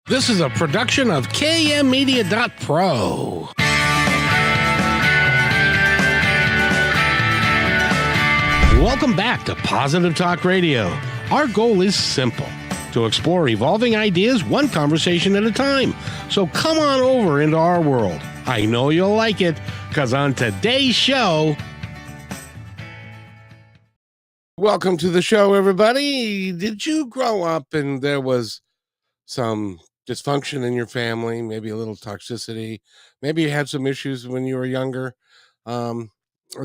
This is a production of KMmedia.pro. Welcome back to Positive Talk Radio. Our goal is simple: to explore evolving ideas one conversation at a time. So come on over into our world. I know you'll like it, because on today's show... Welcome to the show, everybody. Did you grow up and there was some dysfunction in your family, maybe a little toxicity, maybe you had some issues when you were younger, that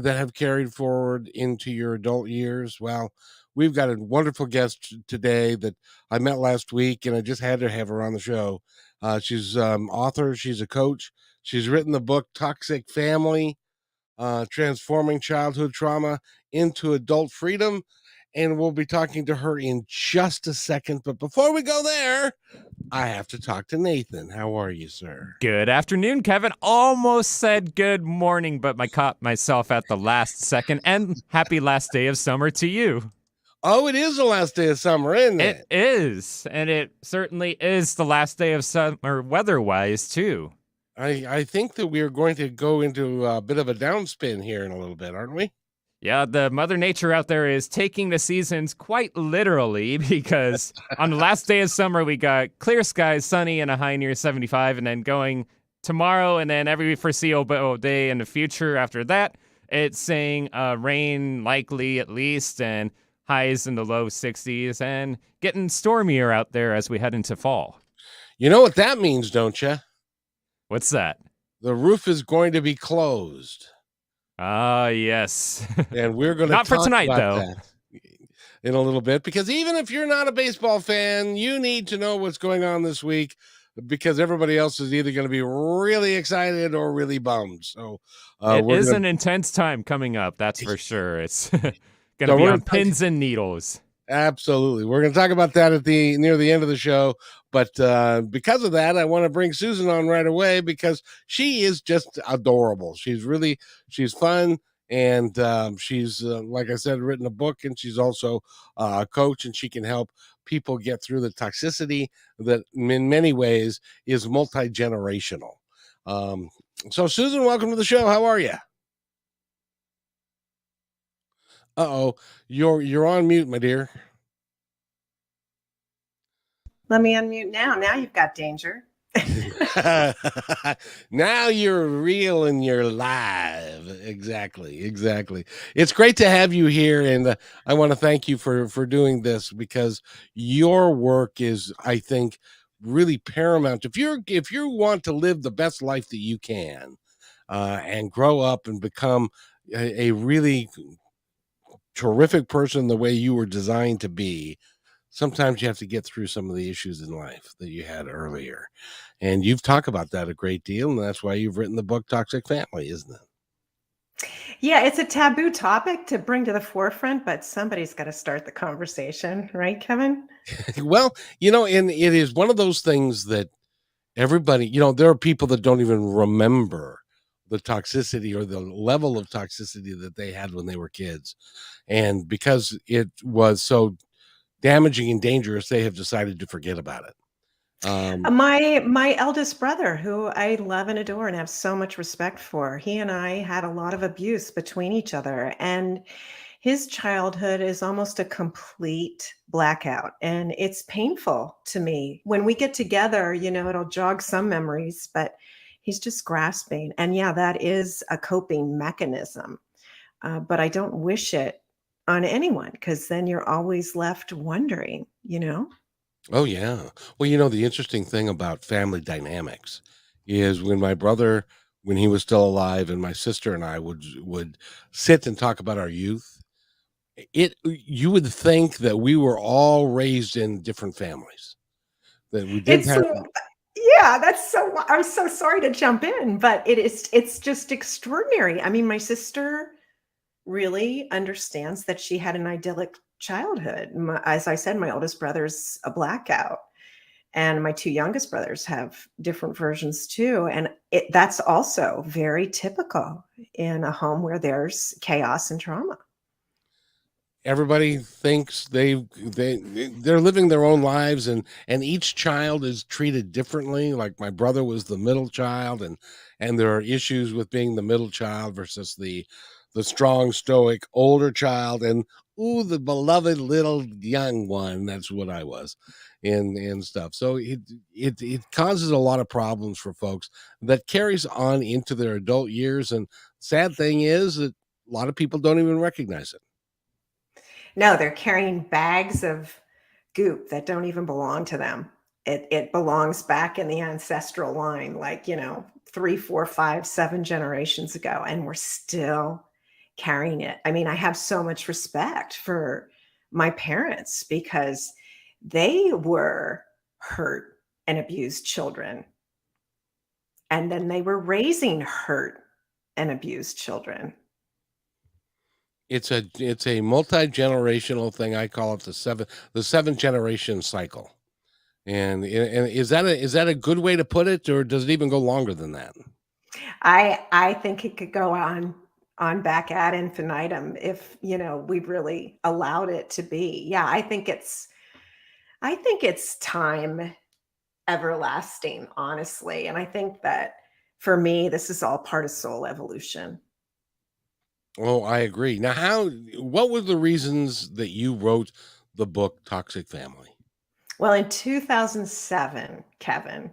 have carried forward into your adult years? Well, we've got a wonderful guest today that I met last week, and I just had to have her on the show. She's author, she's a coach, she's written the book Toxic Family, Transforming Childhood Trauma into Adult Freedom, and we'll be talking to her in just a second. But before we go there, I have to talk to Nathan. How are you, sir? Good afternoon, Kevin. Almost said good morning, but I caught myself at the last second. And happy last day of summer to you. Oh, it is the last day of summer, isn't it? It is, and it certainly is the last day of summer weather-wise, too. I think that we're going to go into a bit of a downspin here in a little bit, aren't we? Yeah, the Mother Nature out there is taking the seasons quite literally, because on the last day of summer, we got clear skies, sunny, and a high near 75, and then going tomorrow, and then every foreseeable day in the future after that, it's saying rain likely at least, and highs in the low 60s, and getting stormier out there as we head into fall. You know what that means, don't you? What's that? The roof is going to be closed. Yes. And we're going to not for tonight, though. That in a little bit, because even if you're not a baseball fan, you need to know what's going on this week, because everybody else is either going to be really excited or really bummed. So it is an intense time coming up, that's for sure. It's going to be on pins and needles. Absolutely. We're going to talk about that near the end of the show. But because of that, I want to bring Susan on right away, because she is just adorable. She's fun. And she's, like I said, written a book, and she's also a coach, and she can help people get through the toxicity that in many ways is multi-generational. So Susan, welcome to the show. How are you? Uh-oh, you're on mute, my dear. Let me unmute now. Now you've got danger. Now you're real and you're live. Exactly. It's great to have you here, and I want to thank you for doing this, because your work is, I think, really paramount. If you want to live the best life that you can, and grow up and become a really terrific person the way you were designed to be, sometimes you have to get through some of the issues in life that you had earlier. And you've talked about that a great deal, and that's why you've written the book Toxic Family, isn't it? Yeah, it's a taboo topic to bring to the forefront, but somebody's got to start the conversation, right, Kevin? Well, and it is one of those things that everybody, there are people that don't even remember the toxicity or the level of toxicity that they had when they were kids. And because it was so damaging and dangerous, they have decided to forget about it. My eldest brother, who I love and adore and have so much respect for, he and I had a lot of abuse between each other, and his childhood is almost a complete blackout, and it's painful to me. When we get together, it'll jog some memories, but he's just grasping. And yeah, that is a coping mechanism, but I don't wish it on anyone, because then you're always left wondering, Oh, yeah. Well, the interesting thing about family dynamics is when my brother, when he was still alive, and my sister and I would sit and talk about our youth, you would think that we were all raised in different families, that we didn't have. Yeah, I'm so sorry to jump in, but it's just extraordinary. I mean, my sister really understands that she had an idyllic childhood. As I said, my oldest brother's a blackout, and my two youngest brothers have different versions too. And that's also very typical in a home where there's chaos and trauma. everybody thinks they're living their own lives, and each child is treated differently. Like my brother was the middle child, and there are issues with being the middle child versus the strong stoic older child, and ooh, the beloved little young one. That's what I was, and stuff. So it causes a lot of problems for folks that carries on into their adult years. And sad thing is that a lot of people don't even recognize it. No, they're carrying bags of goop that don't even belong to them. It belongs back in the ancestral line, like, 3, 4, 5, 7 generations ago, and we're still carrying it. I mean, I have so much respect for my parents because they were hurt and abused children, and then they were raising hurt and abused children. It's a multi-generational thing. I call it the seven generation cycle. And is that a good way to put it, or does it even go longer than that? I think it could go on back ad infinitum if, we really allowed it to be. Yeah, I think it's time everlasting, honestly. And I think that for me, this is all part of soul evolution. Oh, I agree. Now, what were the reasons that you wrote the book Toxic Family? Well, in 2007, Kevin,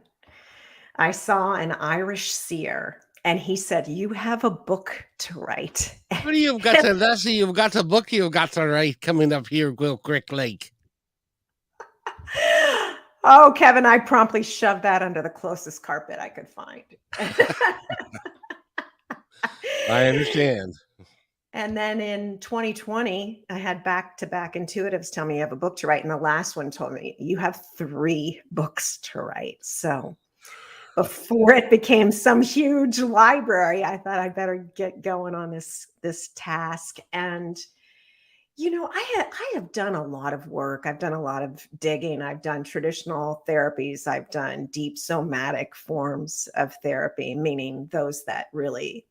I saw an Irish seer and he said, "You have a book to write." What do you've got to that's you've got a book you've got to write coming up here, Will Crick Lake. Oh, Kevin, I promptly shoved that under the closest carpet I could find. I understand. And then in 2020, I had back-to-back intuitives tell me you have a book to write, and the last one told me you have 3 books to write. So before it became some huge library, I thought I better get going on this task. And I have done a lot of work. I've done a lot of digging. I've done traditional therapies. I've done deep somatic forms of therapy, meaning those that really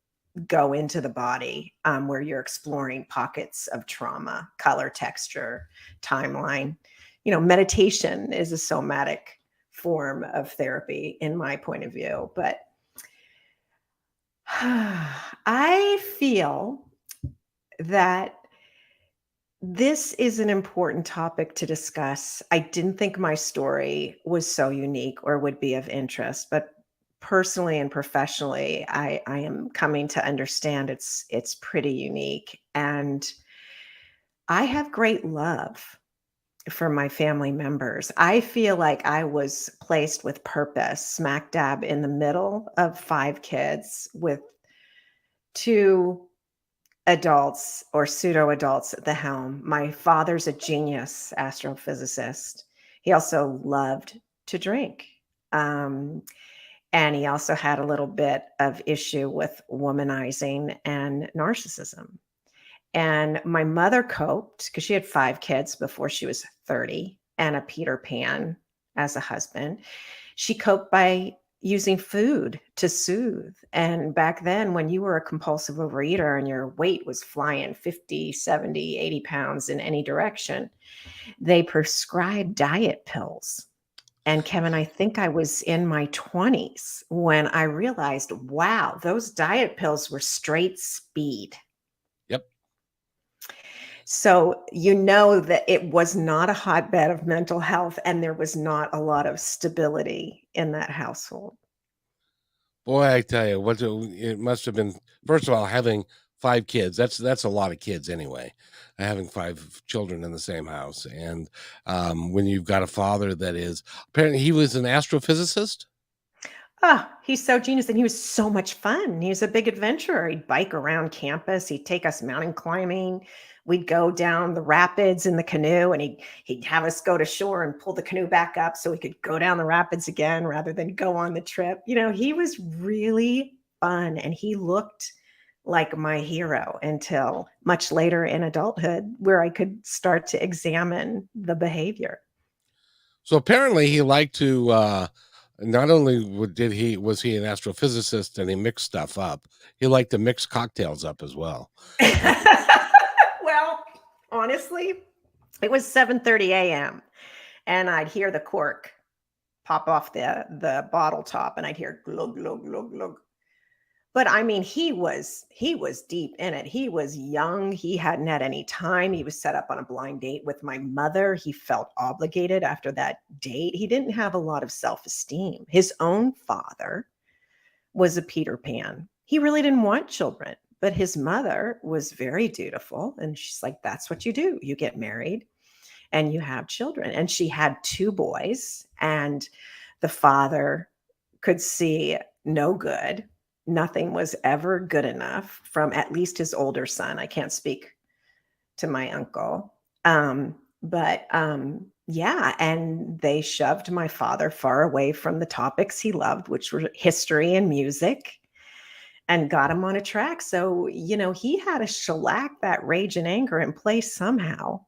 go into the body, where you're exploring pockets of trauma, color, texture, timeline. Meditation is a somatic form of therapy, in my point of view. But I feel that this is an important topic to discuss. I didn't think my story was so unique or would be of interest, but personally and professionally, I am coming to understand it's pretty unique. And I have great love for my family members. I feel like I was placed with purpose, smack dab in the middle of 5 kids with 2 adults or pseudo adults at the helm. My father's a genius astrophysicist. He also loved to drink. Um, and he also had a little bit of issue with womanizing and narcissism. And my mother coped because she had 5 kids before she was 30 and a Peter Pan as a husband. She coped by using food to soothe. And back then, when you were a compulsive overeater and your weight was flying 50, 70, 80 pounds in any direction, they prescribed diet pills. And Kevin, I think I was in my 20s when I realized, wow, those diet pills were straight speed. Yep. So that it was not a hotbed of mental health and there was not a lot of stability in that household. Boy, I tell you, it must have been. First of all, having 5 kids, that's a lot of kids anyway. Having 5 children in the same house, and when you've got a father that is apparently he was an astrophysicist. Oh, he's so genius and he was so much fun. He was a big adventurer. He'd bike around campus. He'd take us mountain climbing. We'd go down the rapids in the canoe and he'd have us go to shore and pull the canoe back up so we could go down the rapids again rather than go on the trip. He was really fun and he looked like my hero until much later in adulthood where I could start to examine the behavior. So apparently, he liked to. Not only did he was he an astrophysicist and he mixed stuff up, he liked to mix cocktails up as well. Uh, Well, Honestly, it was 7:30 a.m. and I'd hear the cork pop off the bottle top and I'd hear glug glug glug glug. But I mean, he was deep in it. He was young. He hadn't had any time. He was set up on a blind date with my mother. He felt obligated after that date. He didn't have a lot of self-esteem. His own father was a Peter Pan. He really didn't want children, but his mother was very dutiful. And she's like, that's what you do. You get married and you have children. And she had two boys, and the father could see no good. Nothing was ever good enough from at least his older son. I can't speak to my uncle. Yeah, and they shoved my father far away from the topics he loved, which were history and music, and got him on a track. So, he had to shellac that rage and anger in place somehow.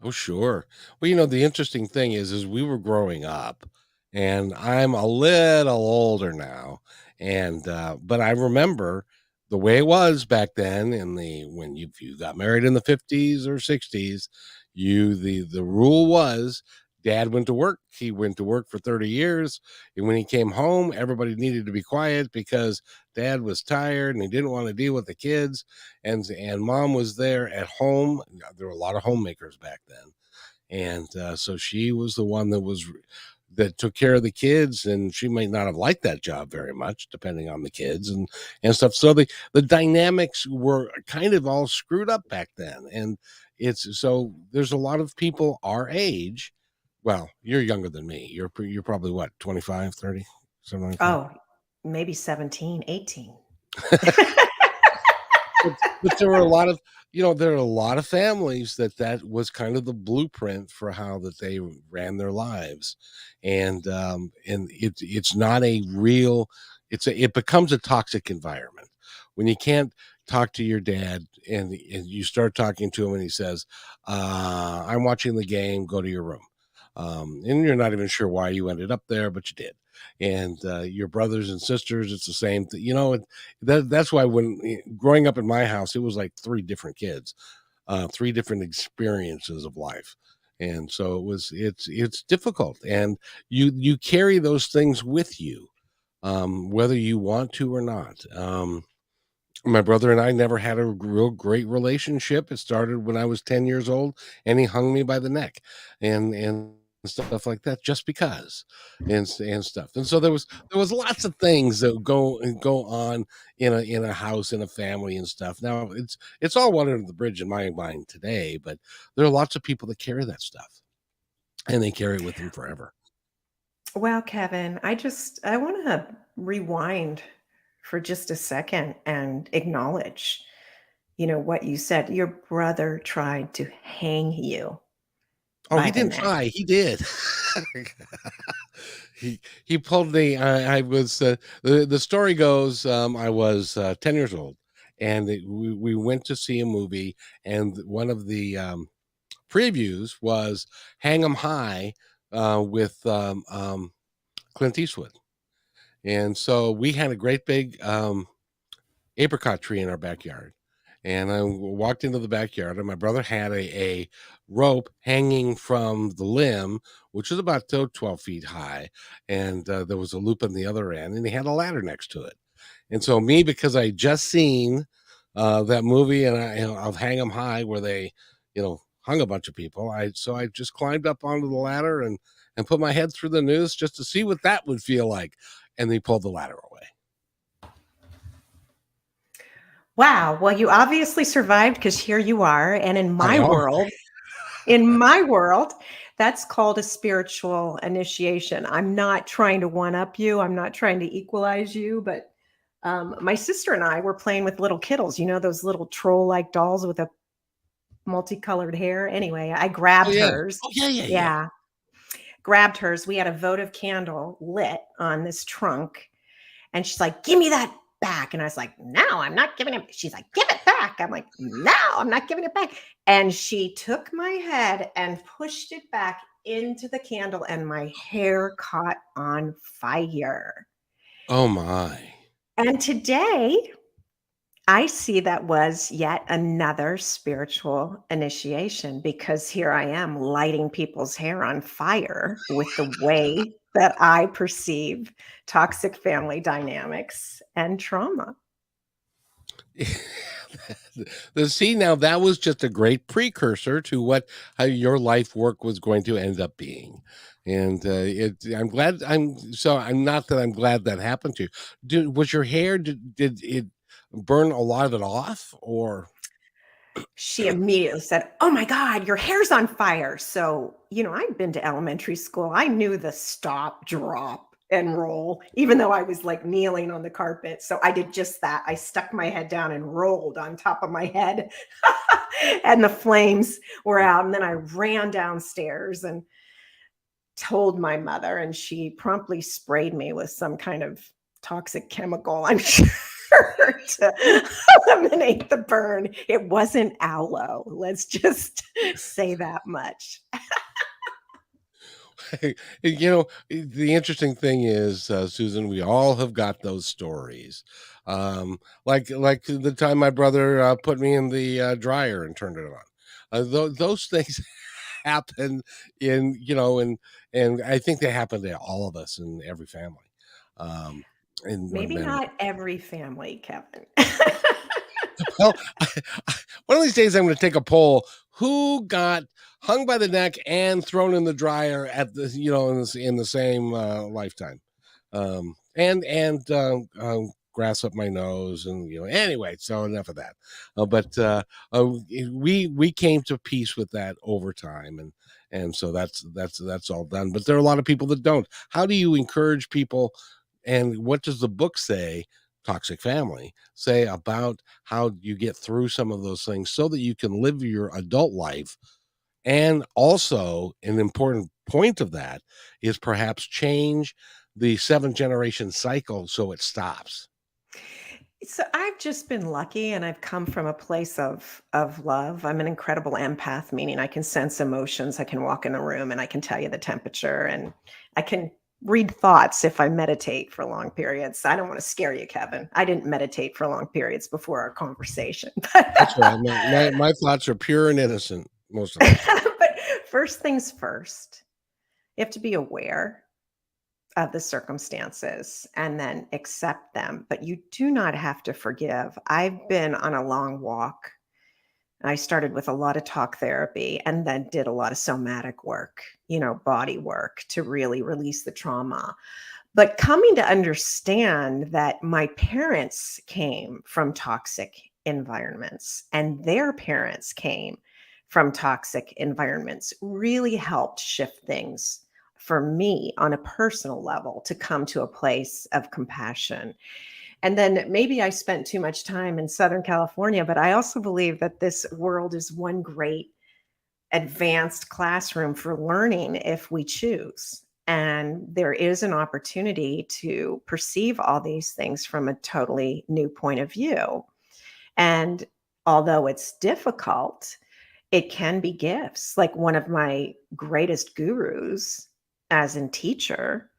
Oh, sure. Well, the interesting thing is we were growing up, and I'm a little older now, and but I remember the way it was back then in the when if you got married in the 50s or 60s, the rule was dad went to work. He went to work for 30 years, and when he came home, everybody needed to be quiet because dad was tired and he didn't want to deal with the kids, and mom was there at home. There were a lot of homemakers back then, and so she was the one that took care of the kids, and she might not have liked that job very much depending on the kids and stuff. So the dynamics were kind of all screwed up back then, and it's so there's a lot of people our age. Well, you're younger than me. You're probably what, 25, 30, something like that. Oh, maybe 17, 18. But there were a lot of there are a lot of families that was kind of the blueprint for how that they ran their lives, and it's not a real it becomes a toxic environment when you can't talk to your dad, and you start talking to him and he says, I'm watching the game, go to your room. And you're not even sure why you ended up there, but you did. And your brothers and sisters, it's the same thing. That's why growing up in my house, it was like three different kids, three different experiences of life. And so it's difficult, and you carry those things with you, whether you want to or not. My brother and I never had a real great relationship. It started when I was 10 years old, and he hung me by the neck and stuff like that just because, and stuff. And so there was lots of things that go on in a house, in a family and stuff. Now it's all water under the bridge in my mind today, but there are lots of people that carry that stuff, and they carry it with them forever. Well, Kevin, I want to rewind for just a second and acknowledge, what you said. Your brother tried to hang you Oh, by he the didn't neck. try, he did. He pulled the I was, the story goes, I was, 10 years old, and we went to see a movie, and one of the, previews was Hang 'em High, with, Clint Eastwood, and so we had a great big, apricot tree in our backyard. And I walked into the backyard, and my brother had a rope hanging from the limb, which was about 12 feet high. And there was a loop on the other end, and he had a ladder next to it. And so, me, because I just seen that movie, and I'll hang them high where they, hung a bunch of people. I just climbed up onto the ladder and put my head through the noose just to see what that would feel like. And they pulled the ladder away. Wow. Well, you obviously survived because here you are. And I know. in my world, that's called a spiritual initiation. I'm not trying to one up you. I'm not trying to equalize you, but my sister and I were playing with little kittles, those little troll like dolls with a multicolored hair. Anyway, I Oh grabbed yeah. hers. Oh yeah, yeah, yeah. Yeah, grabbed hers. We had a votive candle lit on this trunk. And she's like, give me that back. And I was like, no, I'm not giving it. She's like, give it back. I'm like, no, I'm not giving it back. And she took my head and pushed it back into the candle, and my hair caught on fire. Oh my. And today I see that was yet another spiritual initiation because here I am lighting people's hair on fire with the way that I perceive toxic family dynamics and trauma. The see, now that was just a great precursor to what how your life work was going to end up being. And I'm glad I'm not that I'm glad that happened to you. Was your hair did it burn a lot of it off or She immediately said, "Oh my god, your hair's on fire." So, I'd been to elementary school. I knew the stop, drop, and roll, even though I was like kneeling on the carpet. So I did just that. I stuck my head down and rolled on top of my head. And the flames were out. And then I ran downstairs and told my mother, and she promptly sprayed me with some kind of toxic chemical, I'm sure, to eliminate the burn. It wasn't aloe. Let's just say that much. the interesting thing is, Susan, we all have got those stories. Like the time my brother put me in the dryer and turned it on. Those things happen in and I think they happen to all of us in every family. Um, in one Maybe manner. not every family, Kevin. Well, one of these days I'm going to take a poll. Who got hung by the neck and thrown in the dryer at the in the same lifetime? Grass up my nose, and anyway. So enough of that. But we came to peace with that over time, and so that's all done. But there are a lot of people that don't. How do you encourage people? And what does the book say? Toxic Family say about how you get through some of those things so that you can live your adult life. And also, an important point of that is perhaps change the 7 generation cycle so it stops. So I've just been lucky and I've come from a place of love. I'm an incredible empath, meaning I can sense emotions. I can walk in the room and I can tell you the temperature, and I can read thoughts if I meditate for long periods. I don't want to scare you, Kevin. I didn't meditate for long periods before our conversation. That's right. My thoughts are pure and innocent most of the time. But first things first, you have to be aware of the circumstances and then accept them, but you do not have to forgive. I've been on a long walk. I started with a lot of talk therapy and then did a lot of somatic work, body work to really release the trauma. But coming to understand that my parents came from toxic environments and their parents came from toxic environments really helped shift things for me on a personal level to come to a place of compassion. And then maybe I spent too much time in Southern California, but I also believe that this world is one great advanced classroom for learning if we choose. And there is an opportunity to perceive all these things from a totally new point of view. And although it's difficult, it can be gifts. Like one of my greatest gurus as a teacher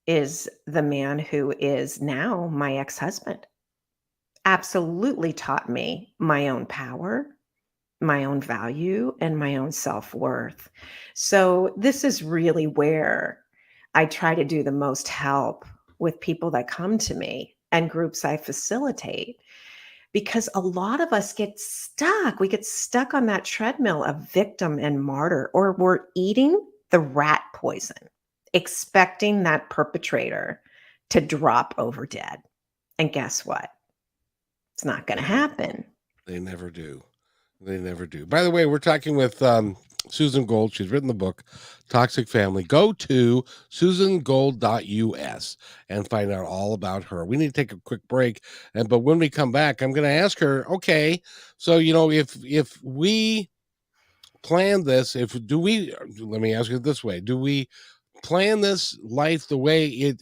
is the man who is now my ex-husband. Absolutely taught me my own power, my own value, and my own self-worth. So this is really where I try to do the most help with people that come to me and groups I facilitate, because a lot of us get stuck. We get stuck on that treadmill of victim and martyr, or we're eating the rat poison, expecting that perpetrator to drop over dead. And guess what? It's not going to happen. They never do. They never do. By the way, we're talking with Susan Gold. She's written the book, Toxic Family. Go to susangold.us and find out all about her. We need to take a quick break. But when we come back, I'm going to ask her, okay, so, if we plan this, let me ask you this way, do we plan this life the way it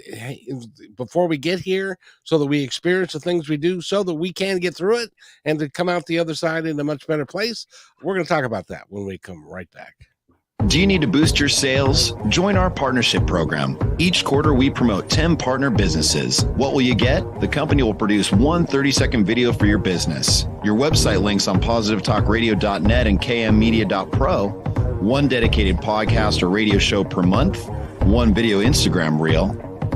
before we get here so that we experience the things we do so that we can get through it and to come out the other side in a much better place? We're going to talk about that when we come right back. Do you need to boost your sales? Join our partnership program. Each quarter, we promote 10 partner businesses. What will you get? The company will produce one 30-second video for your business. Your website links on positivetalkradio.net and kmmedia.pro. One dedicated podcast or radio show per month. One video Instagram reel.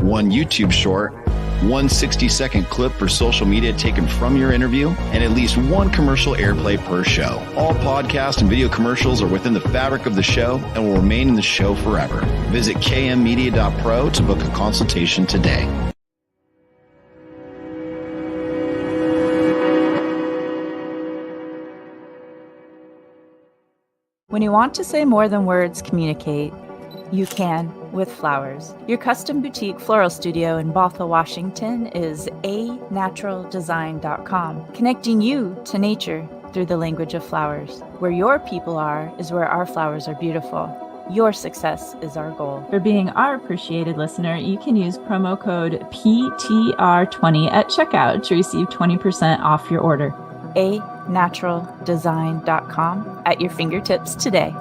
One YouTube short. One 60-second clip for social media taken from your interview, and at least one commercial airplay per show. All podcast and video commercials are within the fabric of the show and will remain in the show forever. Visit kmmedia.pro to book a consultation today. When you want to say more than words communicate, you can with flowers. Your custom boutique floral studio in Bothell, Washington is anaturaldesign.com, connecting you to nature through the language of flowers. Where your people are is where our flowers are beautiful. Your success is our goal. For being our appreciated listener, you can use promo code PTR20 at checkout to receive 20% off your order. anaturaldesign.com at your fingertips today.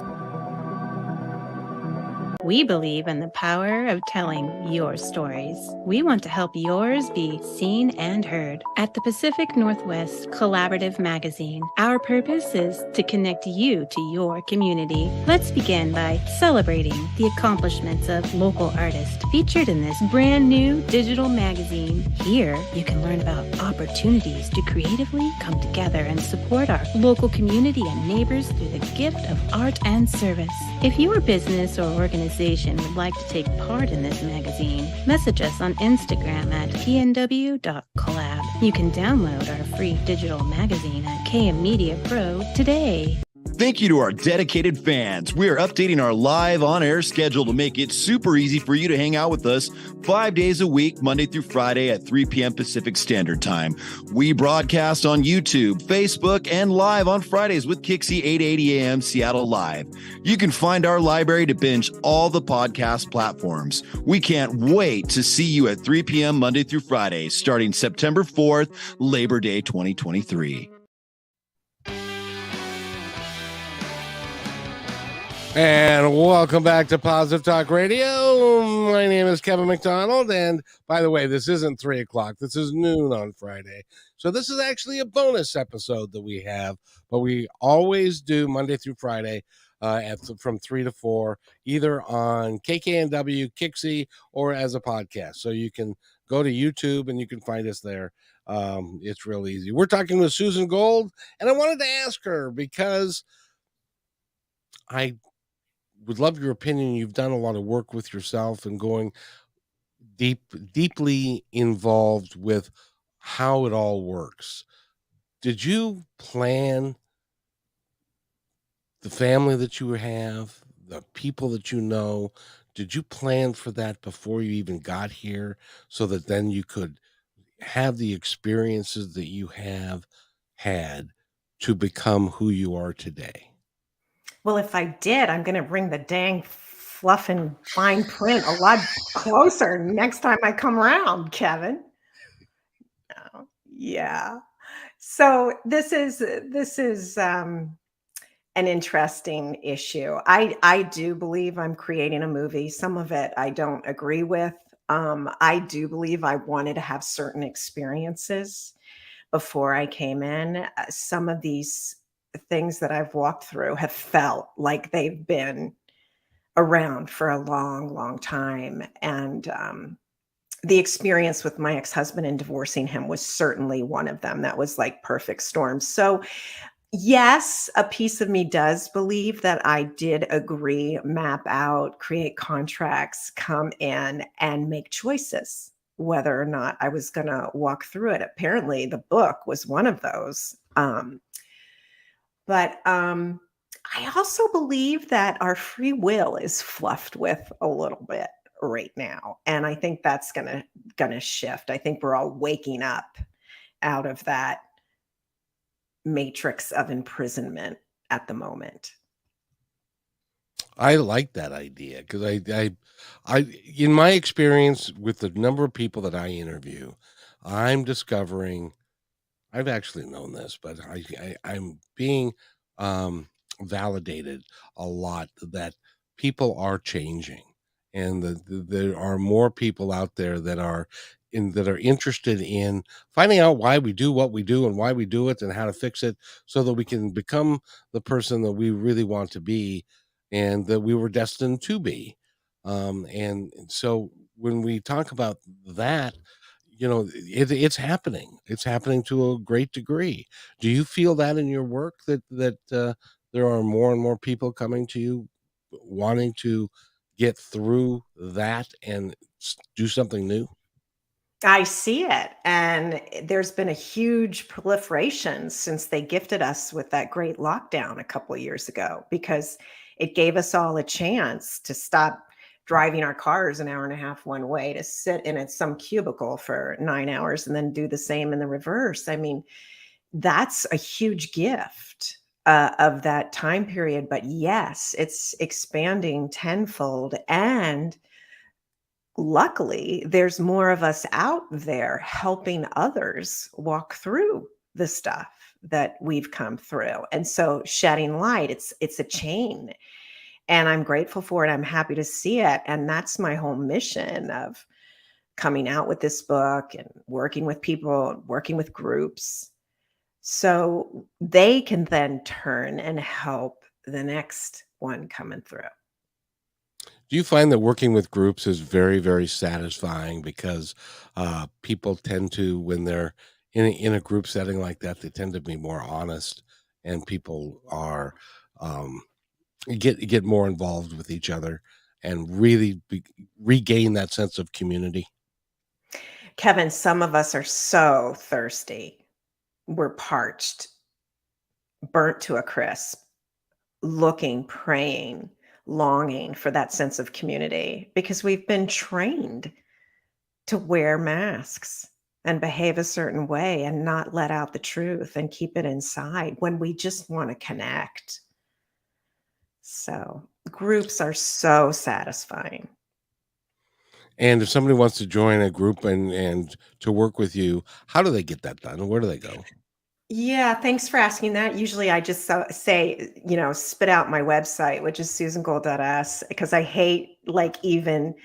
We believe in the power of telling your stories. We want to help yours be seen and heard. At the Pacific Northwest Collaborative Magazine, our purpose is to connect you to your community. Let's begin by celebrating the accomplishments of local artists featured in this brand new digital magazine. Here, you can learn about opportunities to creatively come together and support our local community and neighbors through the gift of art and service. If your business or organization would like to take part in this magazine, message us on Instagram at pnw.collab. You can download our free digital magazine at KM Media Pro today. Thank you to our dedicated fans. We are updating our live on-air schedule to make it super easy for you to hang out with us 5 days a week, Monday through Friday at 3 p.m. Pacific Standard Time. We broadcast on YouTube, Facebook, and live on Fridays with Kixie 8:80 a.m. Seattle Live. You can find our library to binge all the podcast platforms. We can't wait to see you at 3 p.m. Monday through Friday, starting September 4th, Labor Day 2023. And welcome back to Positive Talk Radio. My name is Kevin McDonald. And by the way, this isn't 3 o'clock. This is noon on Friday. So this is actually a bonus episode that we have. But we always do Monday through Friday from 3 to 4, either on KKNW, Kixie, or as a podcast. So you can go to YouTube and you can find us there. It's real easy. We're talking with Susan Gold. And I wanted to ask her because I would love your opinion. You've done a lot of work with yourself and going deeply involved with how it all works. Did you plan the family that you have, the people that you know? Did you plan for that before you even got here so that then you could have the experiences that you have had to become who you are today? Well, if I did, I'm going to bring the dang fluff and fine print a lot closer next time I come around, Kevin. Oh, yeah. So this is an interesting issue. I do believe I'm creating a movie. Some of it I don't agree with. I do believe I wanted to have certain experiences before I came in. Some of these things that I've walked through have felt like they've been around for a long, long time. And the experience with my ex-husband and divorcing him was certainly one of them. That was like perfect storm. So yes, a piece of me does believe that I did agree, map out, create contracts, come in and make choices, whether or not I was going to walk through it. Apparently the book was one of those. But I also believe that our free will is fluffed with a little bit right now. And I think that's gonna shift. I think we're all waking up out of that matrix of imprisonment at the moment. I like that idea because I, in my experience with the number of people that I interview, I'm discovering. I've actually known this, but I'm being validated a lot that people are changing, and there are more people out there that are interested in finding out why we do what we do and why we do it and how to fix it so that we can become the person that we really want to be and that we were destined to be. And so when we talk about that, it's happening. It's happening to a great degree. Do you feel that in your work that there are more and more people coming to you wanting to get through that and do something new? I see it. And there's been a huge proliferation since they gifted us with that great lockdown a couple of years ago, because it gave us all a chance to stop driving our cars an hour and a half one way, to sit in some cubicle for 9 hours and then do the same in the reverse. I mean, that's a huge gift of that time period. But yes, it's expanding tenfold. And luckily, there's more of us out there helping others walk through the stuff that we've come through. And so shedding light, it's a chain. And I'm grateful for it. I'm happy to see it. And that's my whole mission of coming out with this book and working with people, working with groups, so they can then turn and help the next one coming through. Do you find that working with groups is very, very satisfying because people tend to, when they're in a group setting like that, they tend to be more honest, and people are um, get more involved with each other and really regain that sense of community. Kevin, some of us are so thirsty. We're parched, burnt to a crisp, looking, praying, longing for that sense of community because we've been trained to wear masks and behave a certain way and not let out the truth and keep it inside when we just want to connect. So groups are so satisfying. And if somebody wants to join a group and to work with you, how do they get that done? Where do they go? Yeah, thanks for asking that. Usually I just say, spit out my website, which is susangold.us, because I hate like even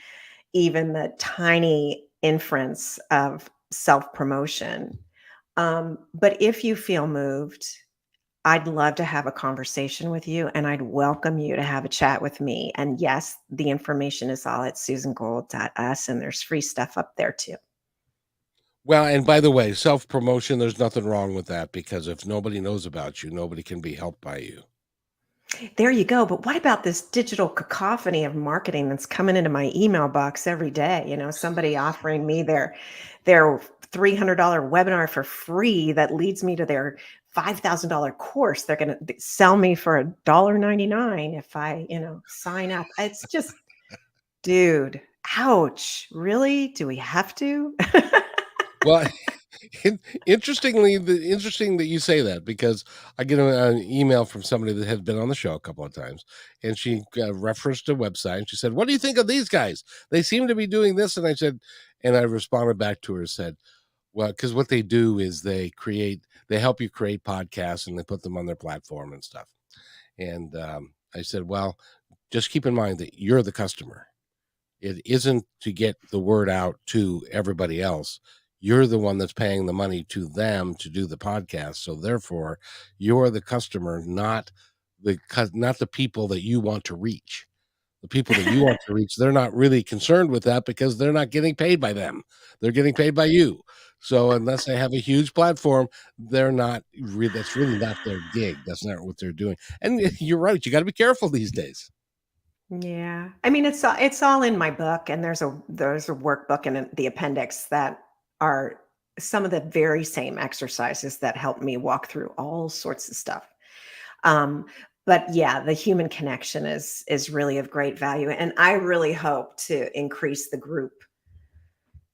the tiny inference of self-promotion. But if you feel moved, I'd love to have a conversation with you, and I'd welcome you to have a chat with me. And yes, the information is all at susangold.us, and there's free stuff up there too. Well, and by the way, self-promotion, there's nothing wrong with that because if nobody knows about you, nobody can be helped by you. There you go. But what about this digital cacophony of marketing that's coming into my email box every day? Somebody offering me their $300 webinar for free that leads me to their $5,000 course. They're going to sell me for $1.99 if I, sign up. It's just, dude, ouch. Really? Do we have to? Well, interesting that you say that because I get an email from somebody that had been on the show a couple of times, and she referenced a website, and she said, "What do you think of these guys? They seem to be doing this." And I responded back to her and said, "Well, because what they do is they help you create podcasts and they put them on their platform and stuff." And I said, "Well, just keep in mind that you're the customer. It isn't to get the word out to everybody else. You're the one that's paying the money to them to do the podcast. So therefore, you're the customer, not the people that you want to reach. The people that you want to reach, they're not really concerned with that because they're not getting paid by them. They're getting paid by you. So unless they have a huge platform, they're not that's really not their gig. That's not what they're doing. And you're right. You got to be careful these days." Yeah. I mean, it's all in my book, and there's a workbook in the appendix that are some of the very same exercises that help me walk through all sorts of stuff. Um, but yeah, the human connection is really of great value, and I really hope to increase the group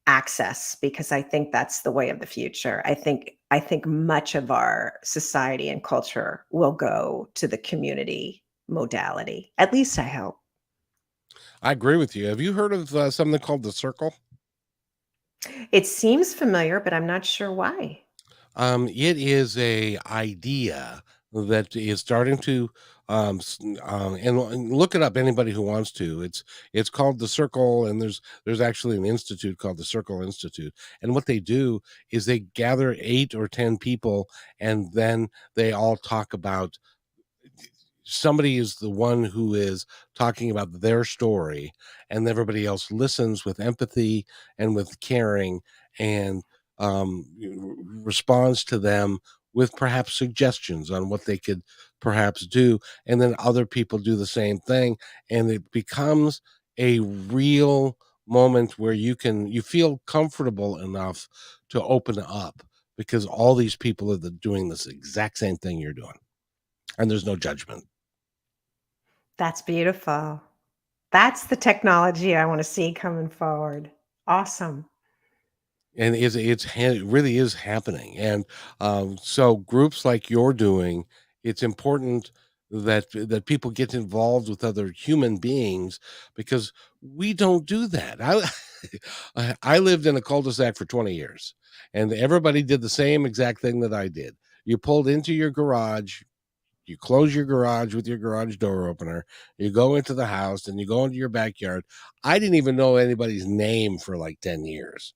access because I think that's the way of the future. I think much of our society and culture will go to the community modality. At least I hope. I agree with you. Have you heard of something called the circle? It seems familiar, but I'm not sure why. It is a idea that is starting to and look it up, anybody who wants to. It's called the Circle, and there's actually an institute called the Circle Institute, and what they do is they gather 8 or 10 people, and then they all talk about, somebody is the one who is talking about their story, and everybody else listens with empathy and with caring, and responds to them with perhaps suggestions on what they could perhaps do, and then other people do the same thing, and it becomes a real moment where you feel comfortable enough to open up, because all these people are doing this exact same thing you're doing, and there's no judgment. That's beautiful. That's the technology I want to see coming forward. Awesome. And it really is happening, and so groups like you're doing, it's important that people get involved with other human beings, because we don't do that. I lived in a cul-de-sac for 20 years, and everybody did the same exact thing that I did. You pulled into your garage, you close your garage with your garage door opener, you go into the house, and you go into your backyard. I didn't even know anybody's name for like 10 years,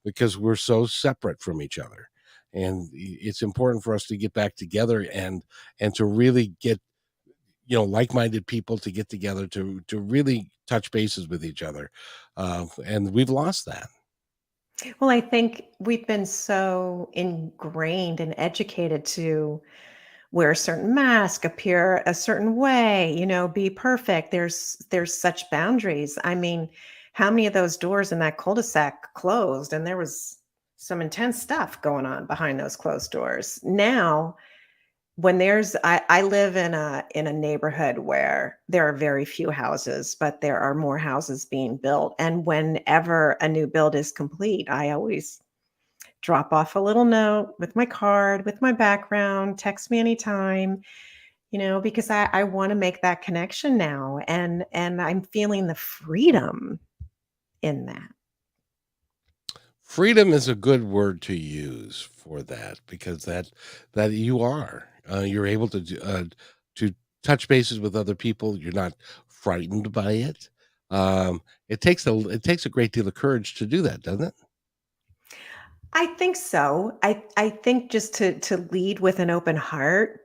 because we're so separate from each other, and it's important for us to get back together, and to really get, like-minded people to get together to really touch bases with each other, and we've lost that. Well, I think we've been so ingrained and educated to wear a certain mask, appear a certain way, be perfect. There's such boundaries. I mean, how many of those doors in that cul-de-sac closed, and there was some intense stuff going on behind those closed doors. Now, when I live in a neighborhood where there are very few houses, but there are more houses being built. And whenever a new build is complete, I always drop off a little note with my card, with my background, text me anytime, because I want to make that connection now. And I'm feeling the freedom in that. Freedom is a good word to use for that, because that you are, you're able to touch bases with other people. You're not frightened by it. It takes a great deal of courage to do that, doesn't it? I think so. I think just to lead with an open heart,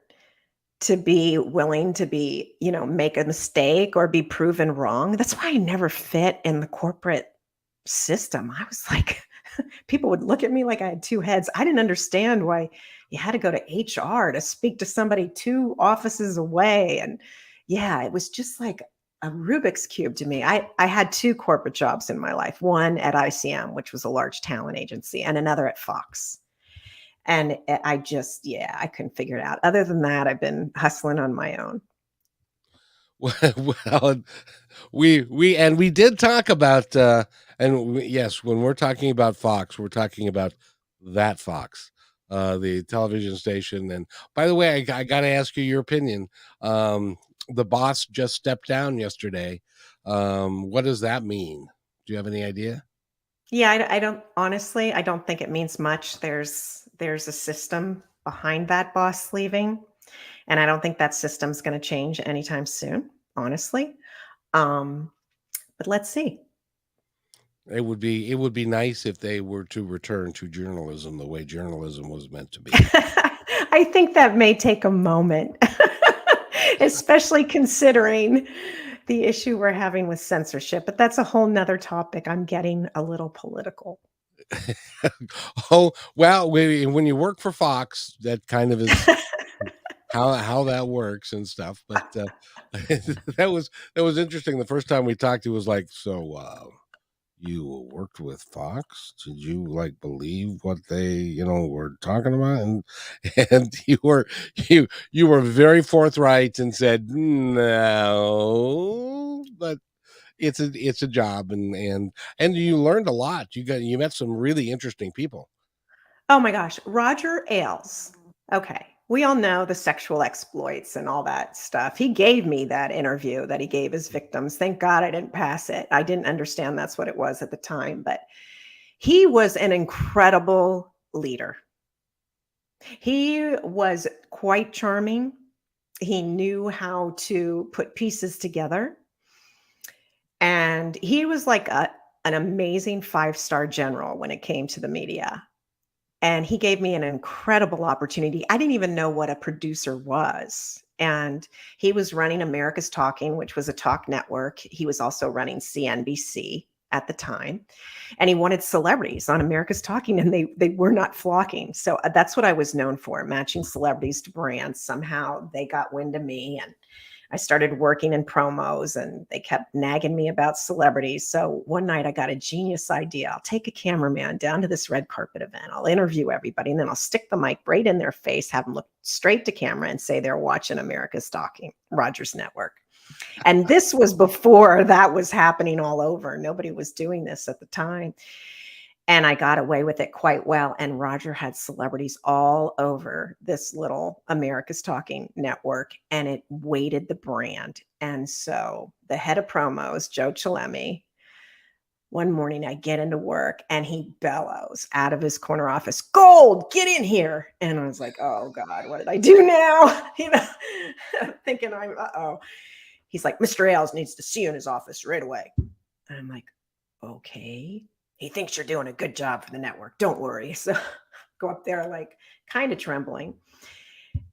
to be willing to make a mistake or be proven wrong. That's why I never fit in the corporate system. I was like, people would look at me like I had two heads. I didn't understand why you had to go to HR to speak to somebody 2 offices away. And yeah, it was just like a Rubik's Cube to me. I had 2 corporate jobs in my life, one at ICM, which was a large talent agency, and another at Fox. And I just, yeah, I couldn't figure it out. Other than that, I've been hustling on my own. Well, we did talk about, yes, when we're talking about Fox, we're talking about that Fox, the television station. And by the way, I got to ask you your opinion. The boss just stepped down yesterday. What does that mean? Do you have any idea? Yeah, I don't honestly, I don't think it means much. There's a system behind that boss leaving, and I don't think that system's going to change anytime soon, honestly. Um, but let's see. It would be nice if they were to return to journalism the way journalism was meant to be. I think that may take a moment, especially considering the issue we're having with censorship. But that's a whole nother topic. I'm getting a little political. Oh, well, when you work for Fox, that kind of is how that works and stuff. But that was interesting. The first time we talked, it was like, so you worked with Fox? Did you like believe what they were talking about? And you were very forthright and said no, but it's a job, and you learned a lot. You met some really interesting people. Oh my gosh, Roger Ailes. Okay. We all know the sexual exploits and all that stuff. He gave me that interview that he gave his victims. Thank God I didn't pass it. I didn't understand that's what it was at the time, but he was an incredible leader. He was quite charming. He knew how to put pieces together, and he was like an amazing five-star general when it came to the media. And he gave me an incredible opportunity. I didn't even know what a producer was. And he was running America's Talking, which was a talk network. He was also running CNBC at the time. And he wanted celebrities on America's Talking, and they were not flocking. So that's what I was known for, matching celebrities to brands. Somehow they got wind of me, and I started working in promos, and they kept nagging me about celebrities. So one night I got a genius idea. I'll take a cameraman down to this red carpet event. I'll interview everybody, and then I'll stick the mic right in their face, have them look straight to camera and say they're watching America's Talking, Rogers Network. And this was before that was happening all over. Nobody was doing this at the time. And I got away with it quite well. And Roger had celebrities all over this little America's Talking network, and it weighted the brand. And so the head of promos, Joe Chalemi, one morning I get into work and he bellows out of his corner office, "Gold, get in here." And I was like, oh God, what did I do now? Thinking uh-oh. He's like, "Mr. Ailes needs to see you in his office right away." And I'm like, okay. "He thinks you're doing a good job for the network. Don't worry." So go up there, like kind of trembling.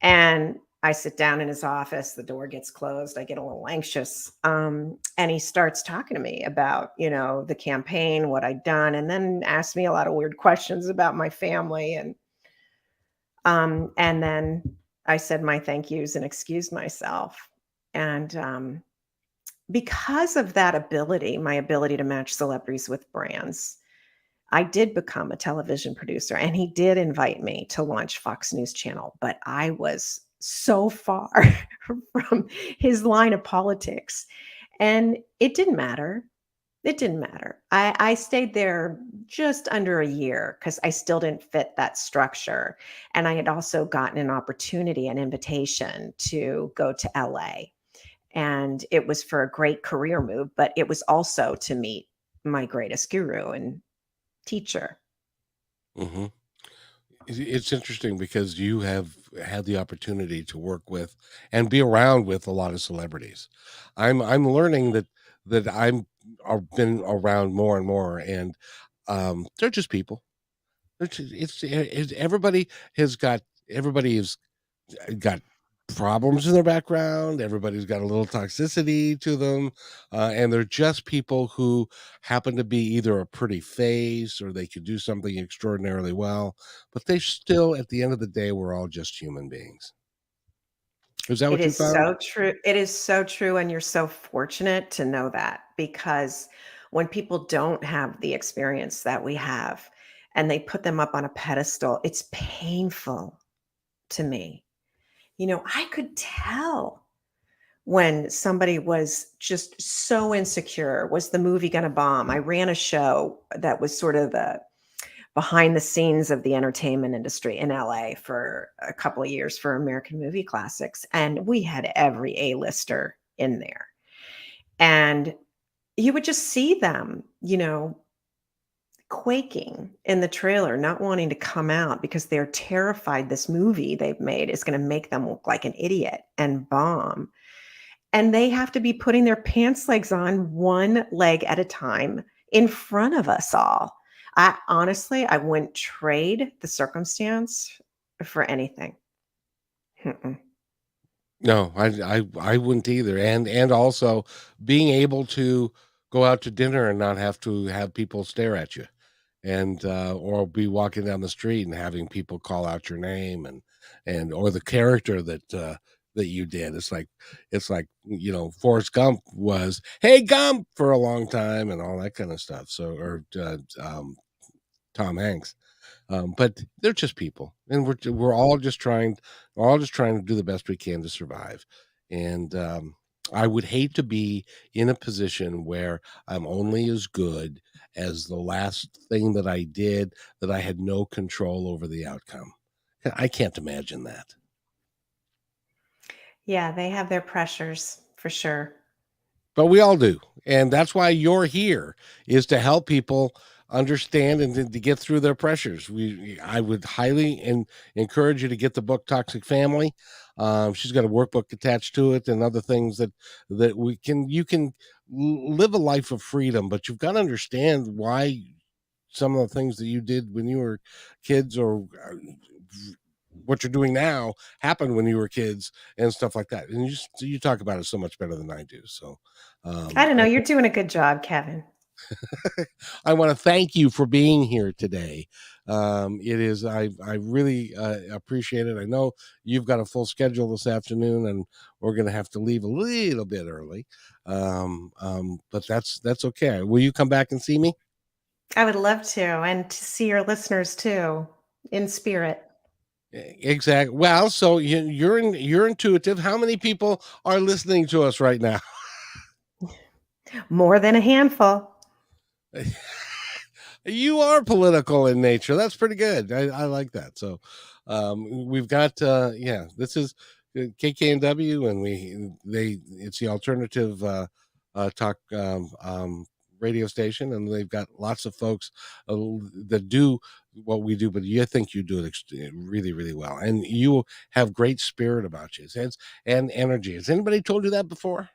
And I sit down in his office. The door gets closed. I get a little anxious. And he starts talking to me about, the campaign, what I'd done, and then asked me a lot of weird questions about my family. And then I said my thank yous and excused myself. And because of that ability, my ability to match celebrities with brands, I did become a television producer, and he did invite me to launch Fox News Channel, but I was so far from his line of politics, and it didn't matter. It didn't matter. I stayed there just under a year because I still didn't fit that structure. And I had also gotten an opportunity, an invitation to go to LA. And it was for a great career move, but it was also to meet my greatest guru and teacher. Hmm. It's interesting because you have had the opportunity to work with and be around with a lot of celebrities. I'm learning that I've been around more and more, and they're just people. It's everybody has got everybody has got problems in their background. Everybody's got a little toxicity to them, and they're just people who happen to be either a pretty face or they could do something extraordinarily well. But they still, at the end of the day, we're all just human beings. Is that It what you is found? so true. It is so true. And you're so fortunate to know that, because when people don't have the experience that we have and they put them up on a pedestal, it's painful to me. I could tell when somebody was just so insecure. Was the movie going to bomb? I ran a show that was sort of the behind the scenes of the entertainment industry in LA for a couple of years for American Movie Classics. And we had every A-lister in there. And you would just see them, quaking in the trailer, not wanting to come out because they're terrified this movie they've made is going to make them look like an idiot and bomb. And they have to be putting their pants legs on one leg at a time in front of us all. I honestly, I wouldn't trade the circumstance for anything. Mm-mm. No, I wouldn't either. And also being able to go out to dinner and not have to have people stare at you, and or be walking down the street and having people call out your name, and or the character that you did. It's like Forrest Gump was, "Hey Gump," for a long time, and all that kind of stuff. So, or Tom Hanks. But they're just people, and we're all just trying to do the best we can to survive. And I would hate to be in a position where I'm only as good as the last thing that I did, that I had no control over the outcome. I can't imagine that. Yeah, they have their pressures for sure. But we all do, and that's why you're here, is to help people understand and to get through their pressures. I would highly encourage you to get the book Toxic Family. She's got a workbook attached to it and other things that you can live a life of freedom, but you've got to understand why some of the things that you did when you were kids, or what you're doing now, happened when you were kids and stuff like that. And you talk about it so much better than I do. So I don't know. You're doing a good job, Kevin. I want to thank you for being here today. I really appreciate it. I know you've got a full schedule this afternoon, and we're going to have to leave a little bit early. But that's okay. Will you come back and see me? I would love to, and to see your listeners too, in spirit. Exactly. Well, so you're intuitive. How many people are listening to us right now? More than a handful. You are political in nature. That's pretty good. I like that. So we've got this is KKNW, and it's the alternative talk radio station, and they've got lots of folks that do what we do, but I think you do it really, really well, and you have great spirit about you and energy. Has anybody told you that before?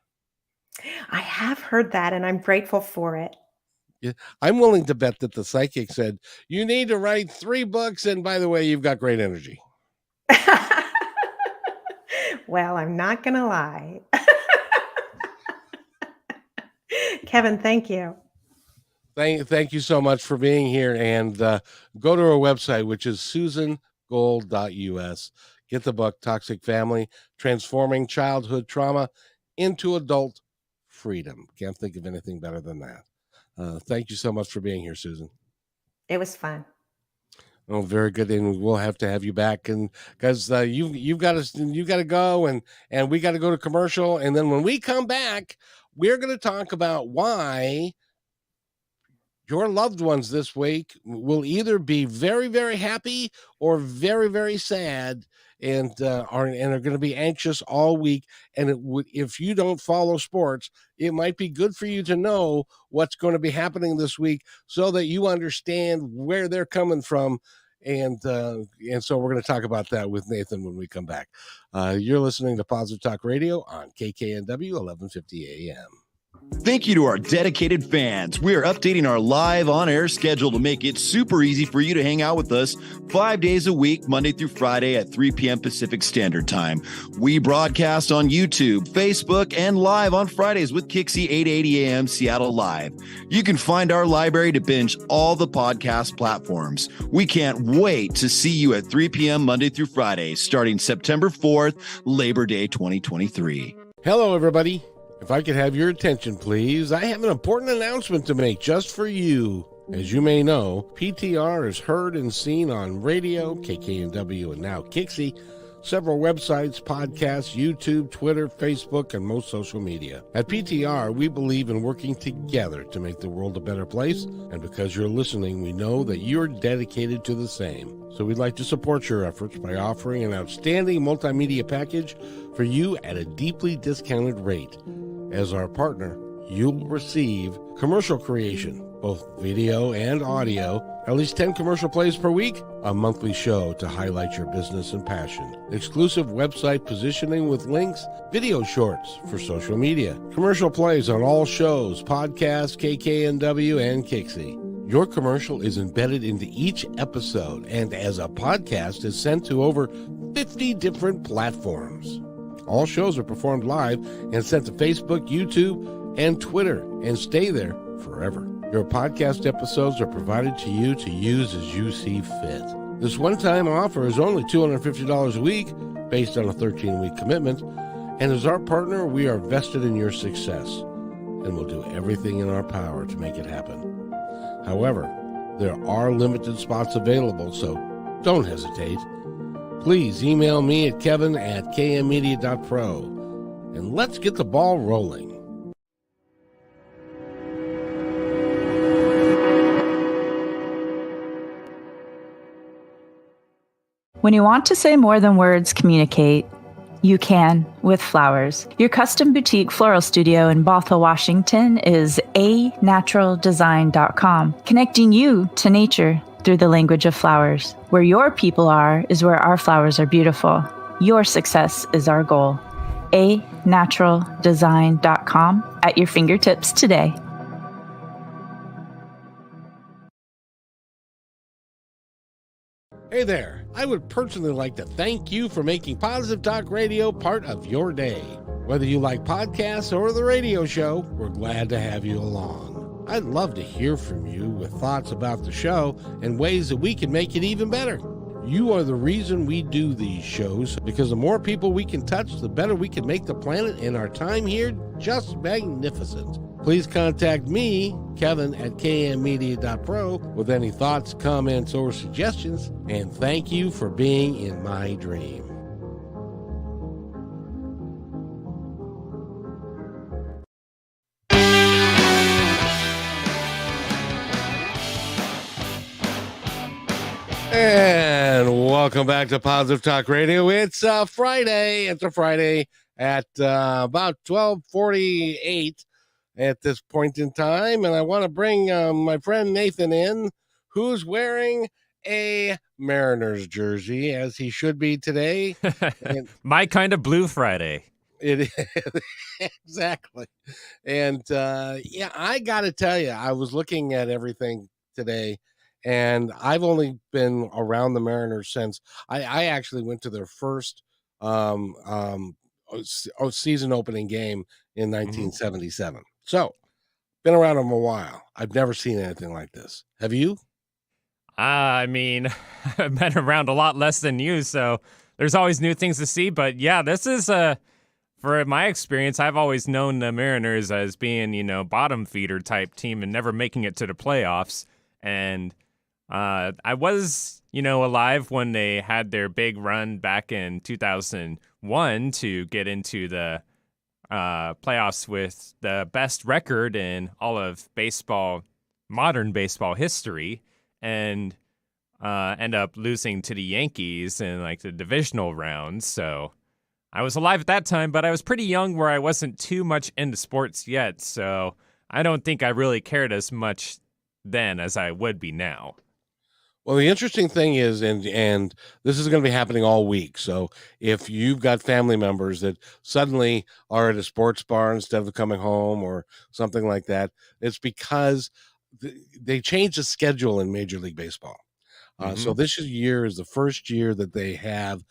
I have heard that, and I'm grateful for it. Yeah, I'm willing to bet that the psychic said, you need to write 3 books, and by the way, you've got great energy. Well, I'm not going to lie. Kevin, thank you. Thank you so much for being here, and go to our website, which is susangold.us. Get the book, Toxic Family, Transforming Childhood Trauma into Adult Freedom. Can't think of anything better than that. Thank you so much for being here, Susan. It was fun. Oh, very good. And we'll have to have you back, and because you've got to go, and we got to go to commercial, and then when we come back, we're going to talk about why your loved ones this week will either be very, very happy or very, very sad, and are going to be anxious all week. And if you don't follow sports, it might be good for you to know what's going to be happening this week, so that you understand where they're coming from. And so we're going to talk about that with Nathan when we come back. You're listening to Positive Talk Radio on KKNW 1150 AM. Thank you to our dedicated fans. We are updating our live on-air schedule to make it super easy for you to hang out with us 5 days a week, Monday through Friday at 3 p.m. Pacific Standard Time. We broadcast on YouTube, Facebook, and live on Fridays with Kixie 8:80 a.m. Seattle Live. You can find our library to binge all the podcast platforms. We can't wait to see you at 3 p.m. Monday through Friday, starting September 4th, Labor Day 2023. Hello, everybody. If I could have your attention, please, I have an important announcement to make just for you. As you may know, PTR is heard and seen on radio, KKNW, and now Kixie, several websites, podcasts, YouTube, Twitter, Facebook, and most social media. At PTR, we believe in working together to make the world a better place, and because you're listening, we know that you're dedicated to the same. So we'd like to support your efforts by offering an outstanding multimedia package for you at a deeply discounted rate. As our partner, you'll receive commercial creation, both video and audio, at least 10 commercial plays per week, a monthly show to highlight your business and passion, exclusive website positioning with links, video shorts for social media, commercial plays on all shows, podcasts, KKNW, and Kixie. Your commercial is embedded into each episode, and as a podcast is sent to over 50 different platforms. All shows are performed live and sent to Facebook, YouTube, and Twitter, and stay there forever. Your podcast episodes are provided to you to use as you see fit. This one-time offer is only $250 a week, based on a 13-week commitment, and as our partner, we are vested in your success, and will do everything in our power to make it happen. However, there are limited spots available, so don't hesitate. Please email me at kevin@kmmedia.pro, and let's get the ball rolling. When you want to say more than words communicate, You can with flowers. Your custom boutique floral studio in Bothell, Washington is anaturaldesign.com, connecting you to nature through the language of flowers. Where your people are is where our flowers are beautiful. Your success is our goal. anaturaldesign.com at your fingertips today. Hey there, I would personally like to thank you for making Positive Talk Radio part of your day. Whether you like podcasts or the radio show, we're glad to have you along. I'd love to hear from you with thoughts about the show and ways that we can make it even better. You are the reason we do these shows, because the more people we can touch, the better we can make the planet and our time here just magnificent. Please contact me, Kevin, at kmmedia.pro with any thoughts, comments, or suggestions, and thank you for being in my dream. And welcome back to Positive Talk Radio. It's Friday. It's a Friday at about 12:48 at this point in time, and I want to bring my friend Nathan in, who's wearing a Mariners jersey, as he should be today. My kind of blue Friday. It is exactly. And yeah, I got to tell you, I was looking at everything today, and I've only been around the Mariners since I actually went to their first season opening game in 1977. So, been around them a while. I've never seen anything like this. Have you? I mean, I've been around a lot less than you, so there's always new things to see. But yeah, this is for my experience, I've always known the Mariners as being, bottom feeder type team and never making it to the playoffs. And I was, alive when they had their big run back in 2001 to get into the playoffs with the best record in all of baseball, modern baseball history, and end up losing to the Yankees in like the divisional round. So I was alive at that time, but I was pretty young where I wasn't too much into sports yet. So I don't think I really cared as much then as I would be now. Well, the interesting thing is, and this is going to be happening all week. So if you've got family members that suddenly are at a sports bar instead of coming home or something like that, it's because they changed the schedule in Major League Baseball. So this year is the first year that they have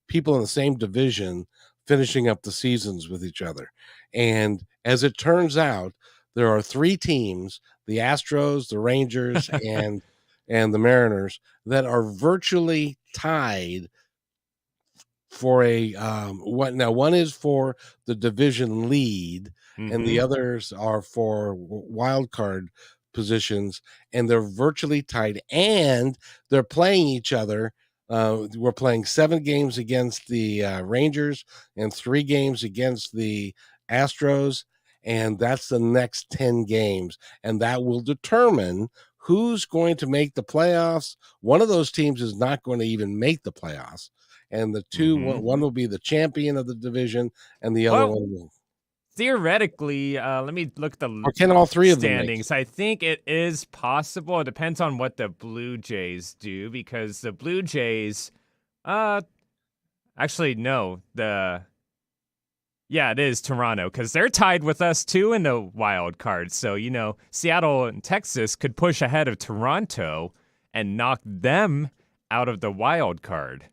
people in the same division finishing up the seasons with each other. And as it turns out, there are three teams, the Astros, the Rangers, and the Mariners, that are virtually tied for a one is for the division lead, and the others are for wild card positions, and they're virtually tied, and they're playing each other. We're playing 7 games against the Rangers and 3 games against the Astros, and that's the next 10 games, and that will determine who's going to make the playoffs. One of those teams is not going to even make the playoffs, and the two one will be the champion of the division, and the other one will. Theoretically, let me look at the Or can all three of them make standings. I think it is possible. It depends on what the Blue Jays do, because the Blue Jays, actually no, it is Toronto, because they're tied with us too in the wild card. So Seattle and Texas could push ahead of Toronto and knock them out of the wild card,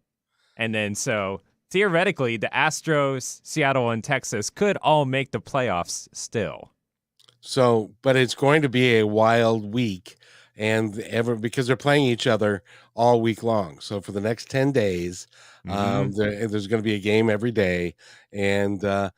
and then so. Theoretically, the Astros, Seattle, and Texas could all make the playoffs still. So, but it's going to be a wild week, and because they're playing each other all week long. So for the next 10 days, there's going to be a game every day, and so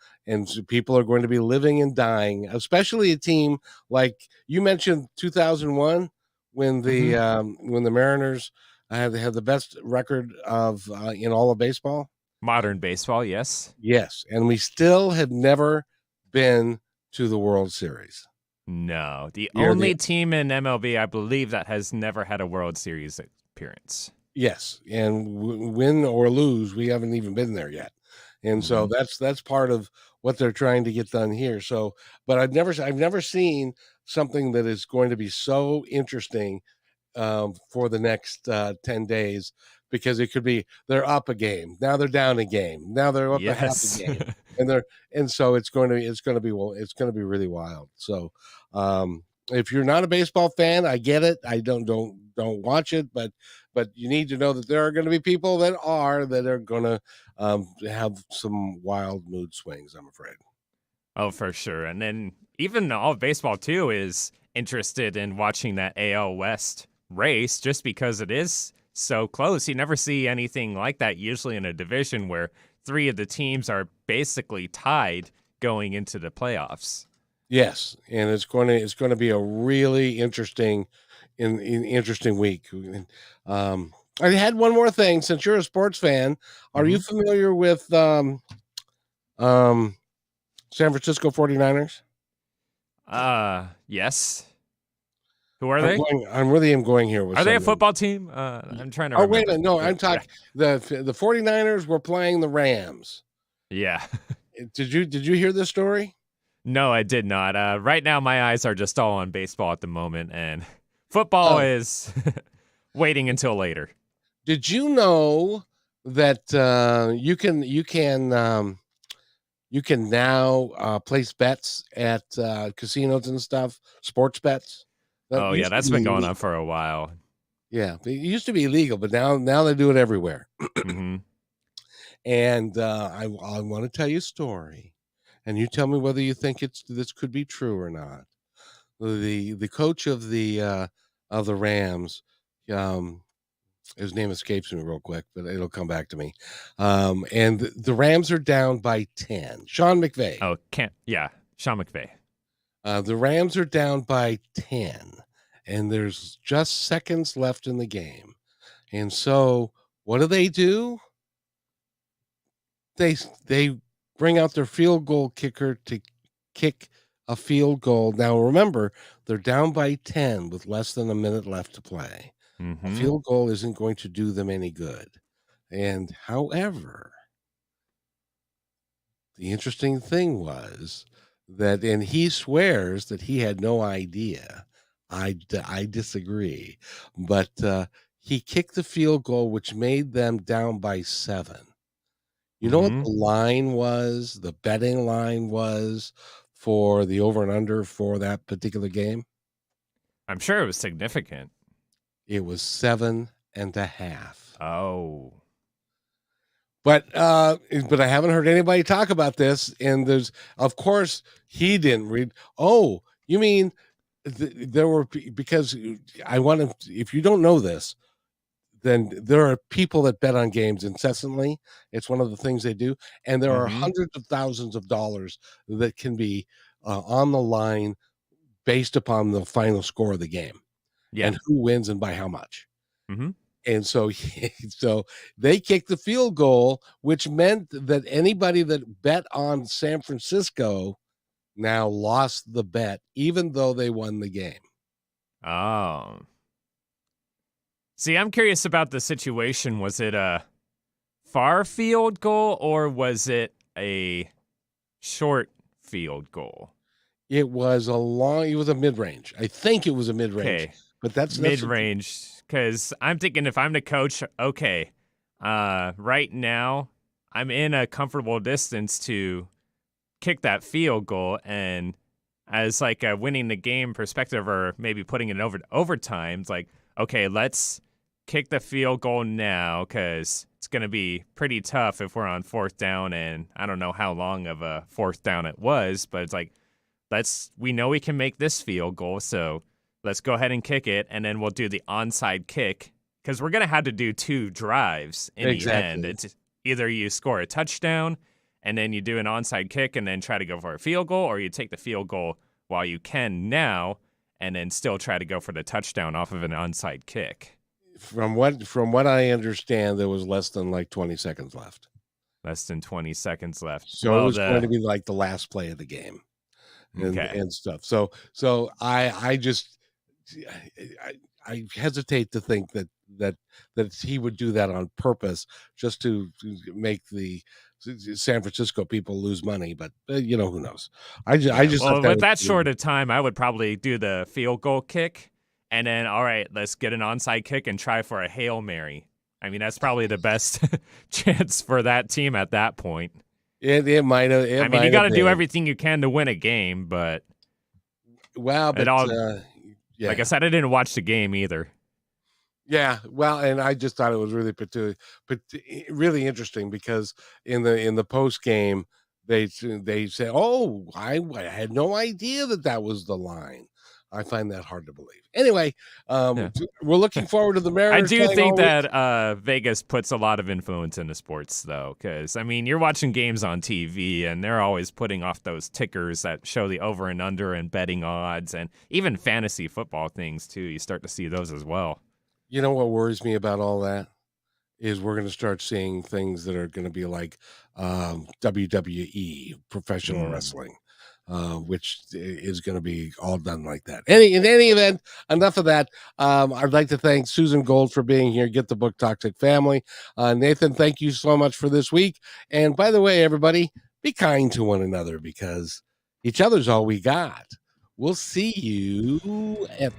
people are going to be living and dying, especially a team like you mentioned 2001 when the Mariners had the best record of in all of baseball. Modern baseball, yes. Yes, and we still had never been to the World Series. No, the only team in MLB, I believe, that has never had a World Series appearance. Yes, and win or lose, we haven't even been there yet. And so that's part of what they're trying to get done here. So, but I've never seen something that is going to be so interesting for the next 10 days, because it could be they're up a game, now they're down a game, now they're up a half a Yes. game, and so it's going to be well, it's going to be really wild. So if you're not a baseball fan, I get it. I don't watch it, but you need to know that there are going to be people that are going to have some wild mood swings, I'm afraid. Oh, for sure. And then even all of baseball too is interested in watching that AL West race just because it is so close. You never see anything like that usually in a division where three of the teams are basically tied going into the playoffs. Yes, and it's going to be a really interesting interesting week. I had one more thing. Since you're a sports fan, are you familiar with San Francisco 49ers? Yes. Who are they? I really am going here with Are they a something. football team? I'm trying to Oh, remember. wait a minute. No, I'm talking the 49ers were playing the Rams. Yeah. Did you hear this story? No, I did not. Right now, my eyes are just all on baseball at the moment, and football is waiting until later. Did you know that you can now place bets at casinos and stuff, sports bets? Oh yeah, that's been going on for a while. Yeah, it used to be illegal, but now they do it everywhere. And I want to tell you a story, and you tell me whether you think this could be true or not. The coach of the Rams, his name escapes me real quick, but it'll come back to me. And the Rams are down by 10. Sean McVay. Oh, Sean McVay. The Rams are down by 10, and there's just seconds left in the game. And so what do? They bring out their field goal kicker to kick a field goal. Now remember, they're down by 10 with less than a minute left to play. A field goal isn't going to do them any good. And however, the interesting thing was that, and he swears that he had no idea. I disagree, but he kicked the field goal, which made them down by 7. You know what the line was, the betting line was for the over and under for that particular game? I'm sure it was significant. It was 7.5. Oh. But I haven't heard anybody talk about this. And there's, of course, he didn't read. Oh, you mean there were, because I want to, if you don't know this, then there are people that bet on games incessantly. It's one of the things they do. And there are hundreds of thousands of dollars that can be on the line based upon the final score of the game. Yeah. And who wins and by how much. And so they kicked the field goal, which meant that anybody that bet on San Francisco now lost the bet, even though they won the game. Oh. See, I'm curious about the situation. Was it a far field goal or was it a short field goal? It was a mid-range. I think it was a mid-range. Okay. But that's mid-range, because I'm thinking if I'm the coach, okay, right now I'm in a comfortable distance to kick that field goal, and as like a winning the game perspective, or maybe putting it over to overtime, it's like, okay, let's kick the field goal now, because it's going to be pretty tough if we're on 4th down, and I don't know how long of a 4th down it was, but it's like, we know we can make this field goal, so let's go ahead and kick it, and then we'll do the onside kick, because we're going to have to do 2 drives in the end. It's either you score a touchdown, and then you do an onside kick, and then try to go for a field goal, or you take the field goal while you can now, and then still try to go for the touchdown off of an onside kick. From what I understand, there was less than like 20 seconds left. Less than 20 seconds left. So it was going to be like the last play of the game. And stuff. So I hesitate to think that that he would do that on purpose just to make the San Francisco people lose money. But who knows? I just well, thought with that short of time, I would probably do the field goal kick, and then all right, let's get an onside kick and try for a Hail Mary. I mean, that's probably the best chance for that team at that point. It might have. I mean, you got to do everything you can to win a game, but but like I said, I didn't watch the game either. Yeah, well, and I just thought it was really really interesting because in the post game they said, "Oh, I had no idea that was the line." I find that hard to believe. Anyway, we're looking forward to the Mariners. I do think that Vegas puts a lot of influence into sports, though, because I mean, you're watching games on TV, and they're always putting off those tickers that show the over and under and betting odds, and even fantasy football things too. You start to see those as well. You know what worries me about all that is we're going to start seeing things that are going to be like WWE, professional wrestling, which is going to be all done like that. In any event, enough of that. I'd like to thank Susan Gold for being here. Get the book Toxic Family. Nathan, thank you so much for this week. And by the way, everybody, be kind to one another because each other's all we got. We'll see you at